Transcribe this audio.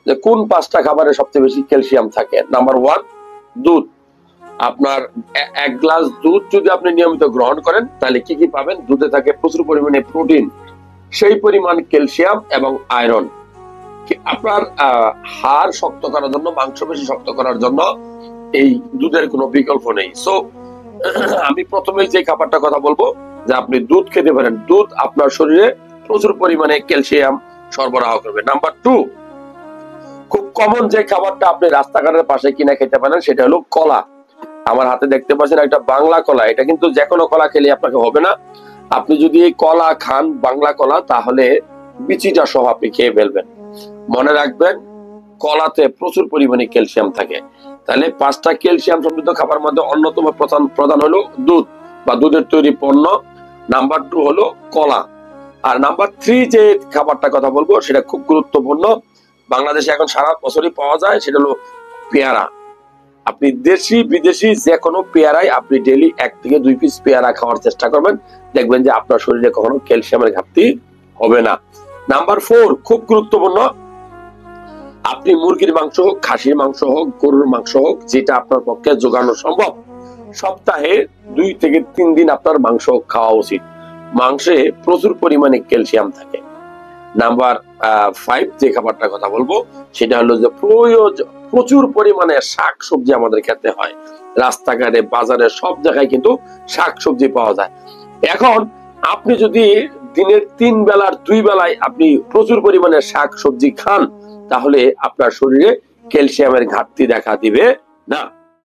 যে কোন 5টা খাবারে সবচেয়ে বেশি ক্যালসিয়াম থাকে। নাম্বার 1 দুধ। আপনার 1 গ্লাস দুধ যদি আপনি নিয়মিত গ্রহণ করেন তাহলে কি কি পাবেন? দুধে থাকে প্রচুর পরিমাণে প্রোটিন, সেই পরিমাণ ক্যালসিয়াম এবং আয়রন। আপনার হাড় শক্ত করার জন্য, মাংস বেশি শক্ত করার জন্য এই দুধের কোনো বিকল্প নেই। সো আমি প্রথমেই যে খাবারটা কথা বলবো যে আপনি দুধ খেতে পারেন। দুধ আপনার শরীরে প্রচুর পরিমাণে ক্যালসিয়াম সরবরাহ করবে। নাম্বার 2, খুব কমন যে খাবারটা আপনি রাস্তাঘাটের পাশে কিনে খেতে পারেন সেটা হলো কলা। আমার হাতে দেখতে পাচ্ছেন একটা বাংলা কলা। এটা কিন্তু যে কোনো কলা খেলে আপনাকে হবে না। আপনি যদি এই কলা খান, বাংলা কলা, তাহলে বিচিটা সহ আপনি খেয়ে ফেলবেন। মনে রাখবেন কলাতে প্রচুর পরিমাণে ক্যালসিয়াম থাকে। তাহলে 5টা ক্যালসিয়াম সমৃদ্ধ খাবার মধ্যে অন্যতম প্রধান হলো দুধ বা দুধের তৈরি পণ্য। নাম্বার 2 হলো কলা। আর নাম্বার 3 যে খাবারটা কথা বলবো সেটা খুব গুরুত্বপূর্ণ, বাংলাদেশে এখন সারা বছরই পাওয়া যায়, সেটা হলো পেয়ারা। আপনি দেশি বিদেশি যে কোনো পেয়ারাই আপনি ডেইলি 1 থেকে 2 পিস পেয়ারা খাওয়ার চেষ্টা করবেন, দেখবেন যে আপনার শরীরে কখনো ক্যালসিয়ামের ঘাটতি হবে না। নাম্বার 4 খুব গুরুত্বপূর্ণ, আপনি মুরগির মাংস হোক, খাসির মাংস হোক, গরুর মাংস হোক, যেটা আপনার পক্ষে জোগানো সম্ভব, সপ্তাহে 2 থেকে 3 দিন আপনার মাংস খাওয়া উচিত। মাংসে প্রচুর পরিমাণে ক্যালসিয়াম থাকে। নাম্বার 5 যে খাবারটা কথা বলবো সেটা হলো যে প্রচুর পরিমাণে শাকসবজি আমাদের খেতে হয়। রাস্তাঘাটে, বাজারে, সব জায়গায় কিন্তু শাকসবজি পাওয়া যায়। এখন আপনি যদি দিনের 3 বেলার 2 বেলায় আপনি প্রচুর পরিমাণে শাকসবজি খান, তাহলে আপনার শরীরে ক্যালসিয়ামের ঘাটতি দেখা দিবে না।